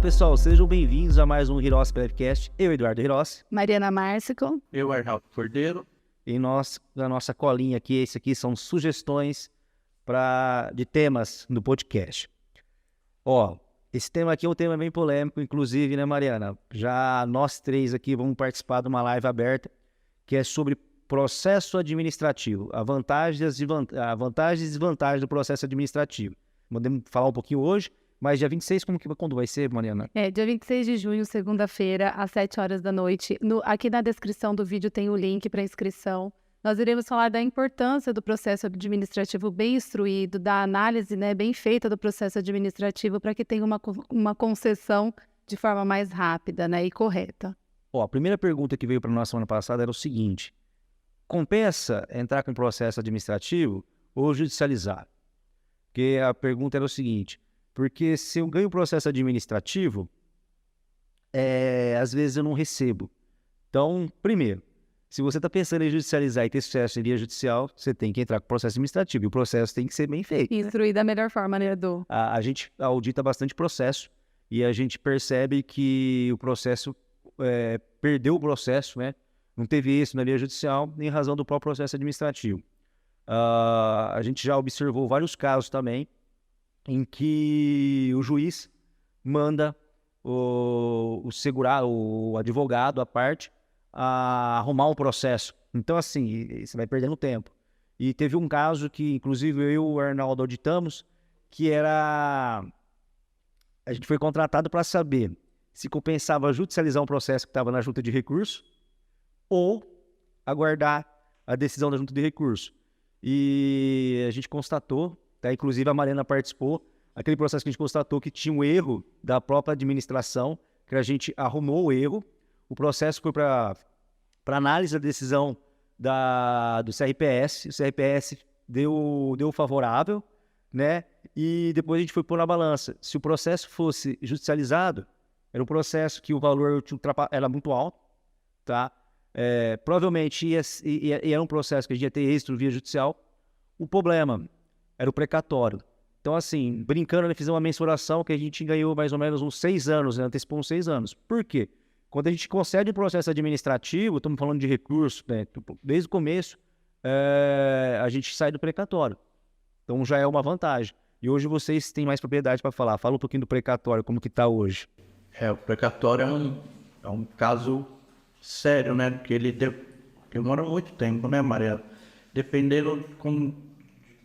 pessoal, sejam bem-vindos a mais um Hirossi Podcast. Eu, Eduardo Hirossi. Mariana Márcico. Eu, Arnaldo Cordeiro. E nós, da nossa colinha aqui, esse aqui são sugestões de temas do podcast. Esse tema aqui é um tema bem polêmico, inclusive, né, Mariana? Já nós três aqui vamos participar de uma live aberta que é sobre processo administrativo, a vantagens e desvantagens do processo administrativo. Podemos falar um pouquinho hoje, mas dia 26, quando vai ser, Mariana? Dia 26 de junho, segunda-feira, às 7 horas da noite. Aqui na descrição do vídeo tem o link para inscrição. Nós iremos falar da importância do processo administrativo bem instruído, da análise, né, bem feita do processo administrativo para que tenha uma concessão de forma mais rápida, né, e correta. A primeira pergunta que veio para nós semana passada era o seguinte: compensa entrar com processo administrativo ou judicializar? Porque a pergunta era o seguinte: porque se eu ganho processo administrativo, às vezes eu não recebo. Então, primeiro, se você está pensando em judicializar e ter sucesso em via judicial, você tem que entrar com processo administrativo. E o processo tem que ser bem feito. Instruir da melhor forma, né, Edu? A gente audita bastante processo e a gente percebe que o processo perdeu o processo, né? Não teve êxito na via judicial em razão do próprio processo administrativo. A gente já observou vários casos também em que o juiz manda o advogado à parte a arrumar um processo. Então, assim, você vai perdendo tempo. E teve um caso que, inclusive, eu e o Arnaldo auditamos, que era... A gente foi contratado para saber se compensava judicializar um processo que estava na junta de recurso ou aguardar a decisão da junta de recurso. E a gente constatou, inclusive a Mariana participou, aquele processo que a gente constatou que tinha um erro da própria administração, que a gente arrumou o erro, o processo foi para análise da decisão do CRPS, o CRPS deu favorável, né? E depois a gente foi pôr na balança. Se o processo fosse judicializado, era um processo que o valor era muito alto, tá? Provavelmente era um processo que a gente ia ter êxito via judicial. O problema era o precatório. Então, assim, brincando, ele fez uma mensuração que a gente ganhou mais ou menos uns 6 anos, né? Antecipou uns 6 anos. Por quê? Quando a gente concede um processo administrativo, estamos falando de recurso, né? Desde o começo, a gente sai do precatório. Então, já é uma vantagem. E hoje vocês têm mais propriedade para falar. Fala um pouquinho do precatório, como que está hoje. O precatório é um caso sério, né? Porque ele demora muito tempo, né, Maria? Dependendo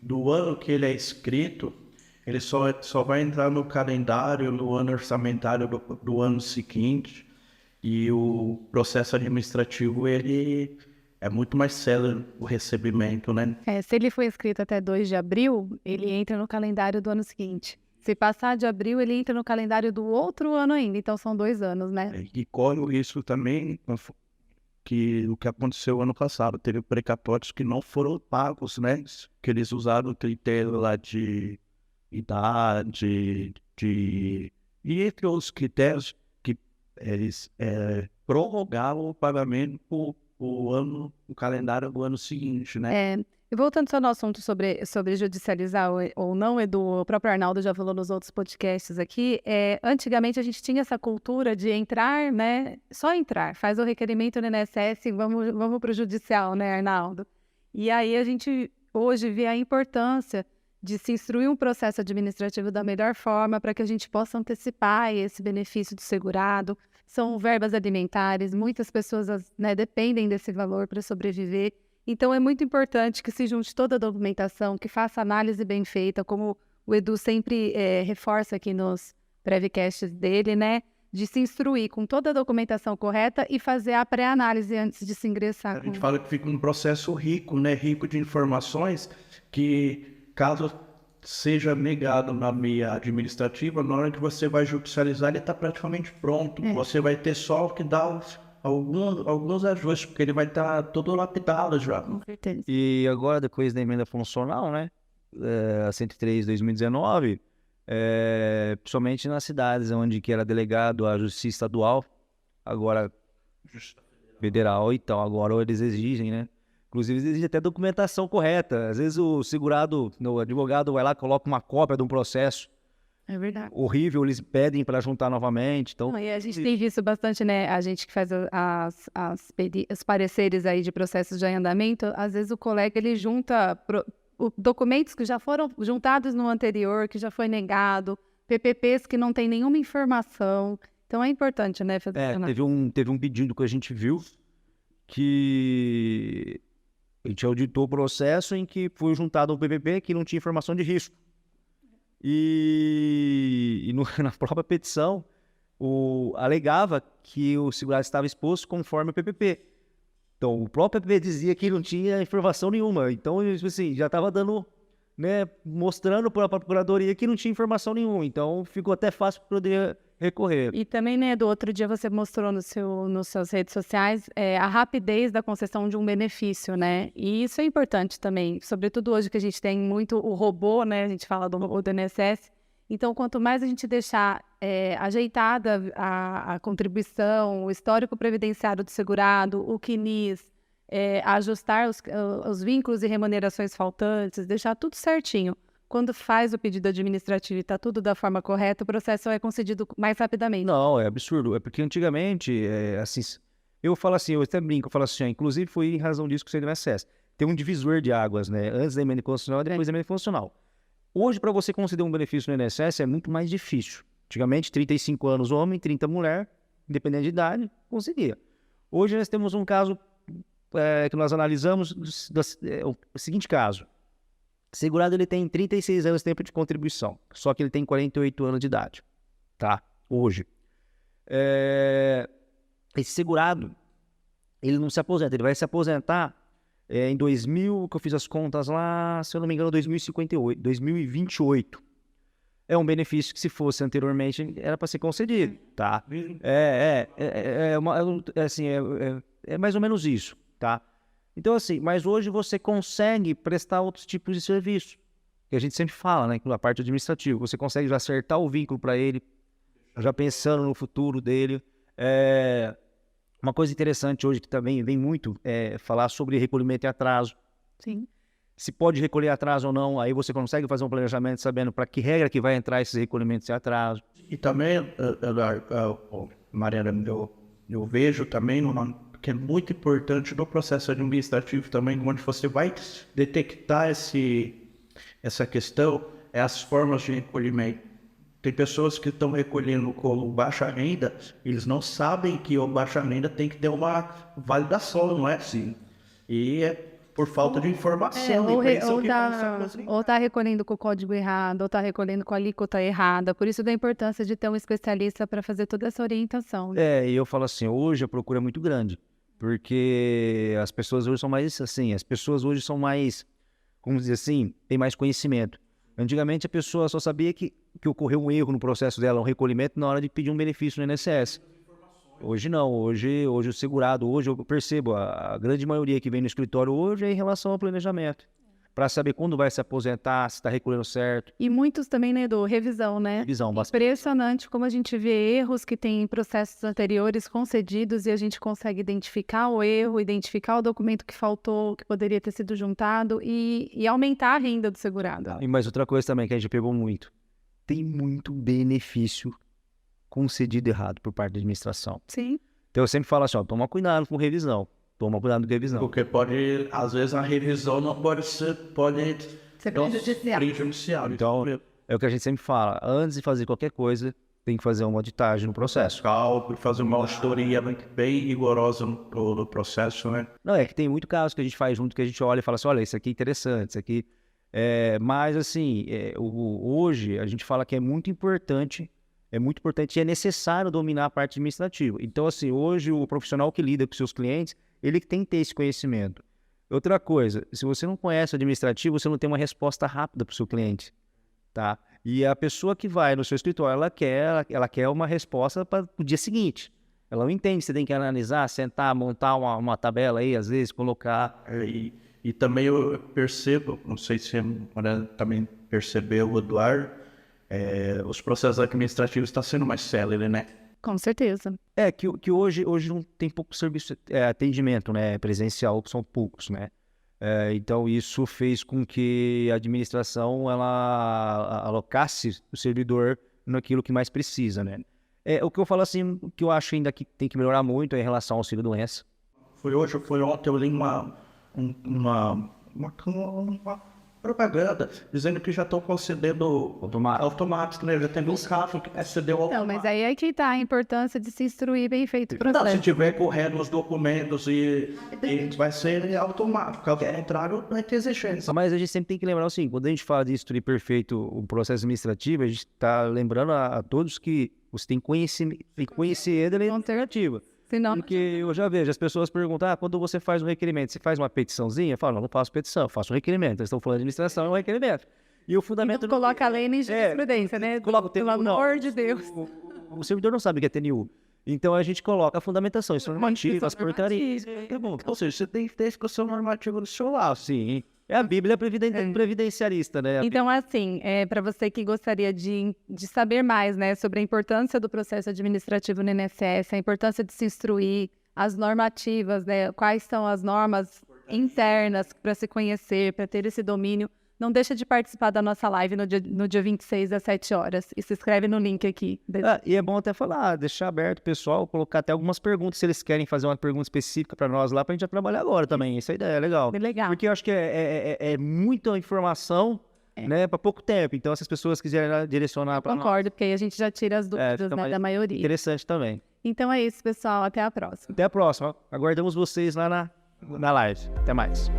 do ano que ele é escrito, ele só vai entrar no calendário, no ano orçamentário do ano seguinte. E o processo administrativo, ele é muito mais célere o recebimento, né? Se ele foi escrito até 2 de abril, ele entra no calendário do ano seguinte. Se passar de abril, ele entra no calendário do outro ano ainda. Então, são 2 anos, né? E corre o risco também que o que aconteceu ano passado. Teve precatórios que não foram pagos, né? Que eles usaram o critério lá de idade, e entre outros critérios que eles prorrogavam o pagamento o calendário do ano seguinte, né? E voltando só no assunto sobre judicializar ou não, Edu, o próprio Arnaldo já falou nos outros podcasts aqui, antigamente a gente tinha essa cultura de entrar, né, só entrar, faz o requerimento no INSS, vamos para o judicial, né, Arnaldo? E aí a gente hoje vê a importância de se instruir um processo administrativo da melhor forma para que a gente possa antecipar esse benefício do segurado. São verbas alimentares, muitas pessoas, né, dependem desse valor para sobreviver. Então, é muito importante que se junte toda a documentação, que faça análise bem feita, como o Edu sempre reforça aqui nos previcasts dele, né? De se instruir com toda a documentação correta e fazer a pré-análise antes de se ingressar. A gente fala que fica um processo rico, né? Rico de informações que, caso seja negado na via administrativa, na hora que você vai judicializar, ele está praticamente pronto. Você vai ter só que dar alguns ajustes, porque ele vai estar todo lapidado já. Com certeza. E agora, depois da emenda funcional, né, a 103/2019, principalmente nas cidades onde que era delegado a Justiça Estadual, agora Federal, então agora eles exigem, né? Inclusive, exige até documentação correta. Às vezes o segurado, o advogado vai lá, coloca uma cópia de um processo É verdade. horrível, eles pedem para juntar novamente. Então, Não, e a gente tem visto bastante, né? A gente que faz os pareceres aí de processos de andamento, às vezes o colega ele junta documentos que já foram juntados no anterior, que já foi negado, PPPs que não tem nenhuma informação. Então é importante, né? teve um pedido que a gente viu que a gente auditou o processo em que foi juntado um PPP que não tinha informação de risco. Na própria petição, alegava que o segurado estava exposto conforme o PPP. Então, o próprio PPP dizia que não tinha informação nenhuma. Então, tipo assim, já estava dando, né, mostrando para a procuradoria que não tinha informação nenhuma. Então, ficou até fácil para poder recorrer. E também, né, do outro dia você mostrou nos suas redes sociais a rapidez da concessão de um benefício, né? E isso é importante também, sobretudo hoje que a gente tem muito o robô, né? A gente fala do robô do INSS. Então, quanto mais a gente deixar ajeitada a contribuição, o histórico previdenciário do segurado, o CNIS, ajustar os vínculos e remunerações faltantes, deixar tudo certinho. Quando faz o pedido administrativo e está tudo da forma correta, o processo é concedido mais rapidamente. Não, é absurdo. É porque antigamente, assim, eu falo assim, eu até brinco, eu falo assim, inclusive foi em razão disso que você deu acesso. Tem um divisor de águas, né? Antes da emenda constitucional e depois da emenda constitucional. Hoje, para você conceder um benefício no INSS, é muito mais difícil. Antigamente, 35 anos homem, 30 mulher, independente de idade, conseguia. Hoje nós temos um caso que nós analisamos, o seguinte caso. Segurado, ele tem 36 anos de tempo de contribuição, só que ele tem 48 anos de idade, tá? Hoje. Esse segurado, ele não se aposenta, ele vai se aposentar em 2000, que eu fiz as contas lá, se eu não me engano, 2028. É um benefício que, se fosse anteriormente, era para ser concedido, tá? É mais ou menos isso, tá? Então, assim, mas hoje você consegue prestar outros tipos de serviço, que a gente sempre fala, né, na parte administrativa. Você consegue já acertar o vínculo para ele, já pensando no futuro dele. Uma coisa interessante hoje que também vem muito é falar sobre recolhimento em atraso. Sim. Se pode recolher atraso ou não, aí você consegue fazer um planejamento sabendo para que regra que vai entrar esses recolhimentos em atraso. E também, Mariana, eu vejo também que é muito importante no processo administrativo também, onde você vai detectar essa questão, as formas de recolhimento. Tem pessoas que estão recolhendo com baixa renda, eles não sabem que o baixa renda tem que ter uma validação, não é assim? E é por falta de informação. Ou tá recolhendo com o código errado, ou tá recolhendo com a alíquota errada. Por isso da importância de ter um especialista para fazer toda essa orientação. E eu falo assim, hoje a procura é muito grande, porque as pessoas hoje são mais, assim, vamos dizer assim, tem mais conhecimento. Antigamente a pessoa só sabia que ocorreu um erro no processo dela, um recolhimento, na hora de pedir um benefício no INSS. Hoje não, hoje o segurado, hoje eu percebo, a grande maioria que vem no escritório hoje é em relação ao planejamento. Para saber quando vai se aposentar, se está recolhendo certo. E muitos também, né, revisão, né? Revisão, bastante. Impressionante como a gente vê erros que tem em processos anteriores concedidos e a gente consegue identificar o erro, identificar o documento que faltou, que poderia ter sido juntado e aumentar a renda do segurado. E mais outra coisa também que a gente pegou muito. Tem muito benefício concedido errado por parte da administração. Sim. Então eu sempre falo assim, toma cuidado com revisão. Toma cuidado com revisão. Porque às vezes a revisão não pode ser prejudicial. Então, é o que a gente sempre fala. Antes de fazer qualquer coisa, tem que fazer uma auditagem no processo. Cálculo, fazer uma auditoria bem rigorosa no processo, né? Não, é que tem muito caso que a gente faz junto, que a gente olha e fala assim, olha, isso aqui é interessante, isso aqui... mas, assim, hoje a gente fala que é muito importante e é necessário dominar a parte administrativa. Então, assim, hoje o profissional que lida com seus clientes, ele tem que ter esse conhecimento. Outra coisa, se você não conhece o administrativo, você não tem uma resposta rápida para o seu cliente, tá? E a pessoa que vai no seu escritório, ela quer uma resposta para o dia seguinte. Ela não entende, você tem que analisar, sentar, montar uma tabela aí, às vezes, colocar... E também eu percebo, não sei se você também percebeu, Eduardo, os processos administrativos estão sendo mais céleres, né? Com certeza. Que hoje não tem pouco serviço, atendimento, né, presencial, que são poucos, né? Então, isso fez com que a administração ela alocasse o servidor naquilo que mais precisa, né? O que eu falo assim, que eu acho ainda que tem que melhorar muito é em relação ao auxílio-doença. Foi ontem, eu li uma propaganda dizendo que já estão concedendo automático, né? Já tem uns casos que concedeu Não, automático. mas aí é que tá a importância de se instruir bem feito o Não, se processo. tiver correto os documentos e vai ser automático. Ao contrário, não vai ter exigência. Mas a gente sempre tem que lembrar assim, quando a gente fala de instruir perfeito o processo administrativo, a gente está lembrando a todos que você tem que conhecer da lei administrativa. Senão, Porque eu já vejo, as pessoas perguntam, quando você faz um requerimento, você faz uma petiçãozinha? Eu falo, não faço petição, eu faço um requerimento. Eles estão falando de administração, é um requerimento. E o fundamento... então coloca a lei em jurisprudência, né? Coloca o Pelo TNU, amor de Deus. O servidor não sabe o que é TNU. Então a gente coloca a fundamentação, isso é normativo, as portarias. É bom. Ou seja, você tem que ter discussão normativa no seu lado. Sim. É a Bíblia previdenciarista, né? Então, assim, para você que gostaria de saber mais, né, sobre a importância do processo administrativo no INSS, a importância de se instruir, as normativas, né, quais são as normas internas para se conhecer, para ter esse domínio, não deixa de participar da nossa live no dia 26, às 7 horas. E se inscreve no link aqui. E é bom até falar, deixar aberto o pessoal, colocar até algumas perguntas, se eles querem fazer uma pergunta específica para nós lá, para a gente já trabalhar agora também. Essa ideia é legal. Bem legal. Porque eu acho que é muita informação, né, para pouco tempo. Então, se as pessoas quiserem direcionar para nós... Concordo, porque aí a gente já tira as dúvidas, né, da maioria. Interessante também. Então é isso, pessoal. Até a próxima. Até a próxima. Aguardamos vocês lá na live. Até mais.